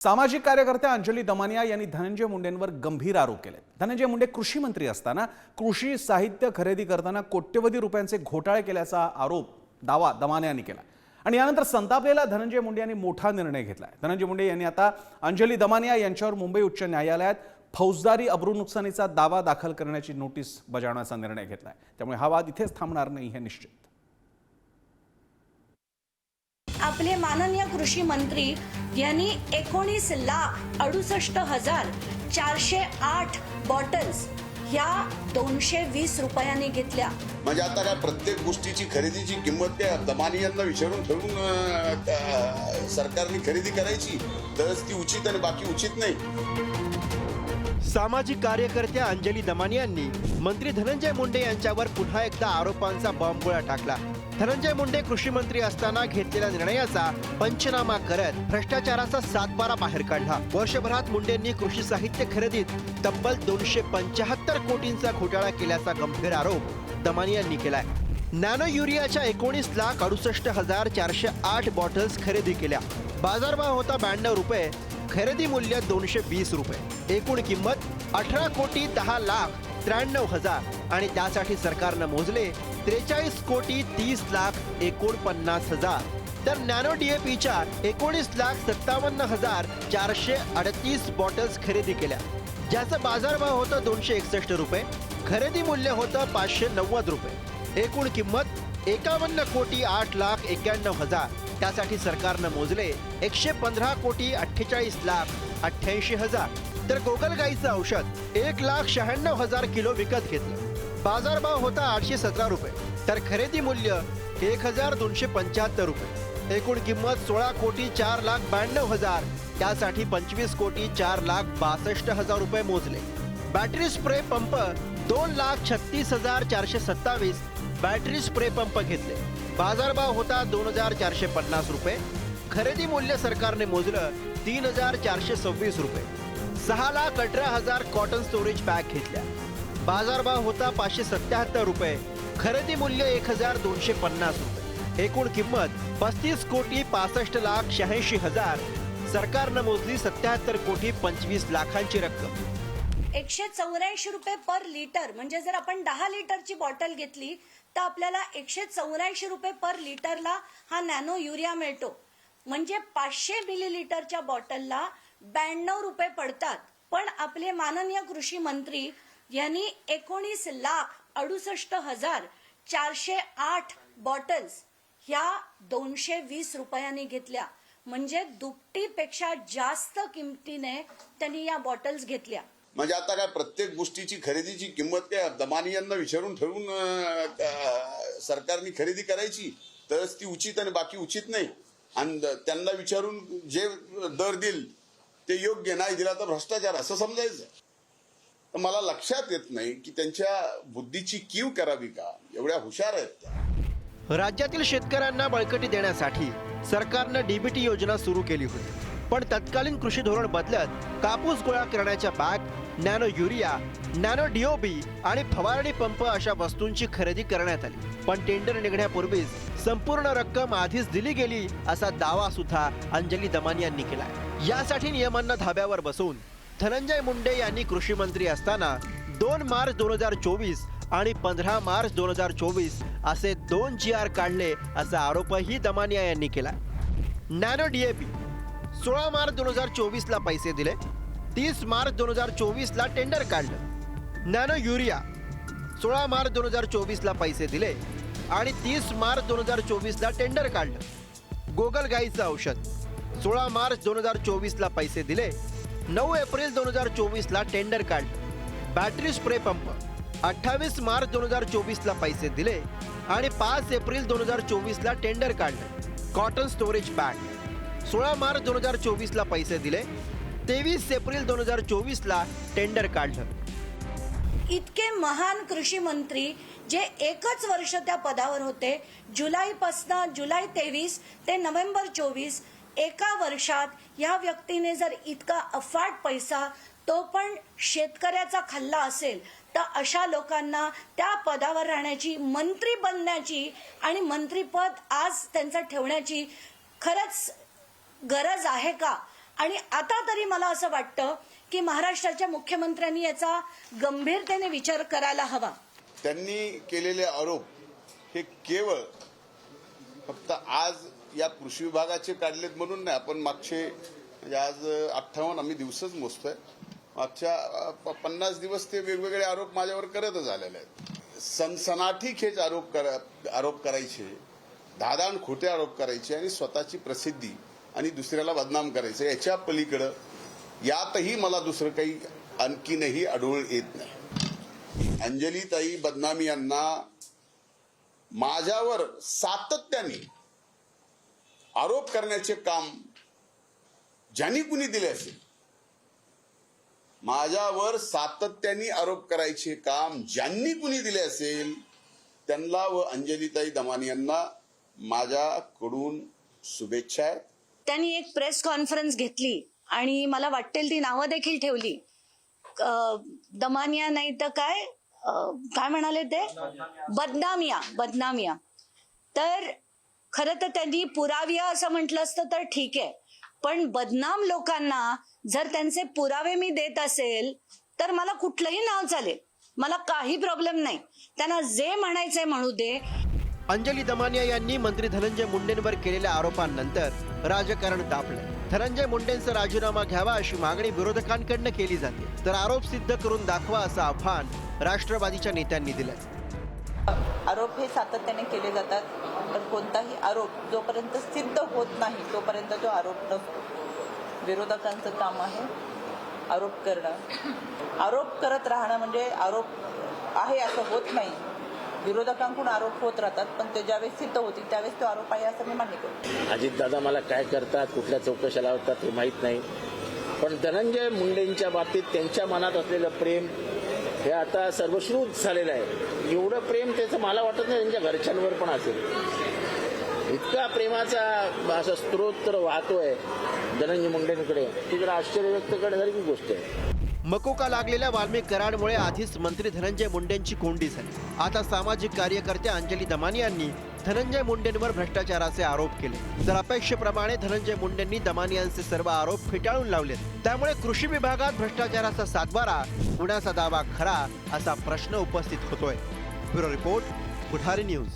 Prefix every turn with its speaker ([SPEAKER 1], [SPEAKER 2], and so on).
[SPEAKER 1] सामाजिक कार्यकर्त्या अंजली दमानिया यांनी धनंजय मुंडेंवर गंभीर आरोप केले। धनंजय मुंडे कृषी मंत्री असताना कृषी साहित्य खरेदी करताना कोट्यवधी रुपयांचे घोटाळे केल्याचा दावा दमानियांनी केला आणि यानंतर संतापलेला धनंजय मुंडे यांनी मोठा निर्णय घेतलाय। धनंजय मुंडे यांनी आता अंजली दमानिया यांच्यावर मुंबई उच्च न्यायालयात फौजदारी अब्रू नुकसानीचा दावा दाखल करण्याची नोटीस बजावण्याचा निर्णय घेतलाय। त्यामुळे हा वाद इथेच थांबणार नाही हे निश्चित।
[SPEAKER 2] आपले माननीय कृषी मंत्री यांनी 19,68,408 बॉटल्स ह्या 220 रुपयांनी घेतल्या।
[SPEAKER 3] म्हणजे आता काय प्रत्येक गोष्टीची खरेदीची किंमत त्या दमानियांना विचारून ठरवून सरकारने खरेदी करायची, तरच ती उचित आणि बाकी उचित नाही।
[SPEAKER 4] सामाजिक कार्यकर्त्या अंजली दमानियांनी मंत्री धनंजय मुंडे यांच्यावर पुन्हा एकदा आरोपांचा बॉम्बगोळा टाकला। धनंजय मुंडे कृषी मंत्री असताना घेतलेल्या निर्णयाचा पंचनामा करत भ्रष्टाचाराचा सातबारा बाहेर काढला। वर्षभरात मुंडेंनी कृषी साहित्य खरेदीत तब्बल 275 कोटींचा घोटाळा केल्याचा गंभीर आरोप दमानियांनी केलाय। नॅनो युरियाच्या 19,68,408 बॉटल्स खरेदी केल्या। बाजारभाव होता 92 रुपये, खरेदी मूल्य 220 रुपये, एकूण किंमत 18,10,93,000 आणि त्यासाठी सरकारनं मोजले 43,30,49,000। तर नॅनो DAPच्या 19,57,438 बॉटल्स खरेदी केल्या, ज्याचा बाजारभाव होता 261 रुपये, खरेदी मूल्य होतं 590 रुपये, एकूण किंमत 51,08,91,000। त्यासाठी सरकारनं मोजले 115,48,88,000। तर गोगलगाईचं औषध 1,96,000 किलो विकत घेतलं, बाजारभाव होता 817 रुपये, तर खरेदी मूल्य 1,275 रुपये, एकूण किंमत 16,04,92,000। त्यासाठी 25,04,62,000 रुपये मोजले। Battery spray pump 2,36,427 battery spray pump घेतले, बाजारभाव होता 2,450 रुपये, खरेदी मूल्य सरकारने मोजलं 3,426 रुपये। 6,18,000 कॉटन स्टोरेज बॅग घेतल्या, बाजारभाव होता 577 रुपये, खरेदी मूल्य 1,250 रुपये, एकूण किंमत 35,65,86,000। सरकारनं मोजली 77,25,00,000ची रक्कम।
[SPEAKER 2] 184 रुपये पर लिटर, म्हणजे जर आपण 10 लिटरची बॉटल घेतली तर आपल्याला 184 रुपये पर लिटरला हा नॅनो युरिया मिळतो। म्हणजे 500 मिलीलिटरच्या बॉटलला 92 रुपये पडतात। पण आपले माननीय कृषी मंत्री यांनी 19,68,408 बॉटल्स ह्या 220 रुपयांनी घेतल्या, म्हणजे दुपटीपेक्षा जास्त किमतीने त्यांनी या बॉटल्स घेतल्या।
[SPEAKER 3] म्हणजे आता काय प्रत्येक गोष्टीची खरेदीची किंमत त्या दमानियांना विचारून ठरवून सरकारने खरेदी करायची, तरच ती उचित आणि बाकी उचित नाही। आणि त्यांना विचारून जे दर देईल ते योग्य, नाही दिला तर भ्रष्टाचार असं समजायचं। तर मला लक्षात येत नाही की त्यांच्या बुद्धीची कीव करावी का, एवढ्या हुशार आहेत त्या।
[SPEAKER 4] राज्यातील शेतकऱ्यांना बळकटी देण्यासाठी सरकारनं DBT योजना सुरू केली होती, पण तत्कालीन कृषी धोरण बदलत कापूस गोळा करण्याच्या bag, nano urea, nano DOP आणि फवारणी पंप अशा वस्तूंची खरेदी करण्यात आली। पण टेंडर निघण्यापूर्वीच संपूर्ण रक्कम आधीच दिली गेली असा दावा सुद्धा अंजली दमानियांनी केलाय। यासाठी नियमांना धाब्यावर बसवून धनंजय मुंडे यांनी कृषी मंत्री असताना 2 मार्च 2024 आणि 15 मार्च 2024 असे 2 GR काढले असा आरोपही दमानिया यांनी केला। नॅनो DAP 16 मार्च 2024 ला पैसे दिले, 30 मार्च 2024 ला टेंडर काढलं। नॅनो युरिया 16 मार्च 2024 ला पैसे दिले आणि 30 मार्च 2024 ला टेंडर काढलं। गोगलगाईचं औषध 16 मार्च 2024 ला पैसे दिले, 9 एप्रिल 2024 ला टेंडर काढलं। बॅटरी स्प्रे पंप 28 मार्च 2024 ला पैसे दिले आणि 5 एप्रिल 2024 ला टेंडर काढलं। कॉटन स्टोरेज बॅग 16 मार्च 2024 ला पैसे दिले, 23 एप्रिल 2024 ला टेंडर काढलं।
[SPEAKER 2] इतके महान कृषी मंत्री जे एकच वर्ष त्या पदावर होते, जुलै 23 ते नोव्हेंबर 24, एका वर्षात या व्यक्तीने जर इतका अफाट पैसा, तो पण शेतकऱ्याचा खाल्ला असेल, तर अशा लोकांना त्या पदावर राहण्याची, मंत्री बनण्याची आणि मंत्रीपद आज त्यांचं ठेवण्याची खरंच गरज आहे का? आणि आता तरी मला असं वाटतं की महाराष्ट्राच्या मुख्यमंत्र्यांनी याचा गंभीरतेने विचार करायला हवा.
[SPEAKER 3] त्यांनी केलेले आरोप हे केवळ फक्त आज या कृषी विभागाचे काढलेत म्हणून नाही. आपण मागचे म्हणजे आज 58 आम्ही दिवसच मोजतोय. मागच्या 50 दिवस ते वेगवेगळे आरोप माझ्यावर करतच आलेले आहेत. सनसनाटीखेच आरोप करायचे, धादाण खोटे आरोप करायचे आणि स्वतःची प्रसिद्धी आणि दुसऱ्याला बदनाम करायचं. याच्या पलीकडं यातही मला दुसरं काही आणखीनही आढळून येत नाही. अंजलीताई बदनामी यांना माझ्यावर सातत्याने आरोप करण्याचे काम ज्यांनी कुणी दिले असेल, माझ्यावर सातत्याने आरोप करायचे काम ज्यांनी कुणी दिले असेल त्यांना व अंजलीताई दमानी यांना माझ्याकडून शुभेच्छा आहेत.
[SPEAKER 2] त्यांनी एक प्रेस कॉन्फरन्स घेतली आणि मला वाटेल ती नावं देखील ठेवली. दमानिया नाही तर काय म्हणाले ते, बदनामिया. तर खरं तर त्यांनी पुराविया असं म्हटलं असतं तर ठीक आहे, पण बदनाम लोकांना जर त्यांचे पुरावे मी देत असेल तर मला कुठलंही नाव चालेल, मला काही प्रॉब्लेम नाही. त्यांना जे म्हणायचंय म्हणू दे.
[SPEAKER 4] अंजली दमानिया यांनी मंत्री धनंजय मुंडेंवर केलेल्या आरोपांनंतर राजकारण तापलं. धनंजय मुंडेंचा राजीनामा घ्यावा अशी मागणी विरोधकांकडनं केली जाते, तर आरोप सिद्ध करून दाखवा असं आव्हान राष्ट्रवादीच्या नेत्यांनी दिलंय.
[SPEAKER 5] आरोप हे सातत्याने केले जातात, पण कोणताही आरोप जोपर्यंत सिद्ध होत नाही तोपर्यंत तो आरोप नसतो. विरोधकांचं काम आहे आरोप करणं. आरोप करत राहणं म्हणजे आरोप आहे असं होत नाही. विरोधकांकडून आरोप होत राहतात, पण ते ज्यावेळेस सिद्ध होतील त्यावेळेस तो आरोप आहे असं मी मान्य करतो.
[SPEAKER 6] अजितदादा मला काय करतात, कुठल्या चौकशा लावतात हे माहीत नाही, पण धनंजय मुंडेंच्या बाबतीत त्यांच्या मनात असलेलं प्रेम हे आता सर्वश्रुत झालेलं आहे. एवढं प्रेम त्याचं मला वाटत नाही त्यांच्या घरच्यांवर पण असेल. इतका प्रेमाचा असा स्त्रोत वाहतोय धनंजय मुंडेंकडे, ती जरा आश्चर्य व्यक्त करण्यासारखी गोष्ट आहे.
[SPEAKER 4] मकोका लागलेल्या वाल्मिक कराडामुळे आधीच मंत्री धनंजय मुंडेंची कोंडी झाली. आता सामाजिक कार्यकर्त्या अंजली दमानी यांनी धनंजय मुंडेंवर भ्रष्टाचाराचे आरोप केले, तर अपेक्षेप्रमाणे धनंजय मुंडेंनी दमानी यांचे सर्व आरोप फेटाळून लावले. त्यामुळे कृषी विभागात भ्रष्टाचाराचा सातबारा, कुणाचा दावा खरा असा प्रश्न उपस्थित होतोय. ब्युरो रिपोर्ट, पुढारी न्यूज.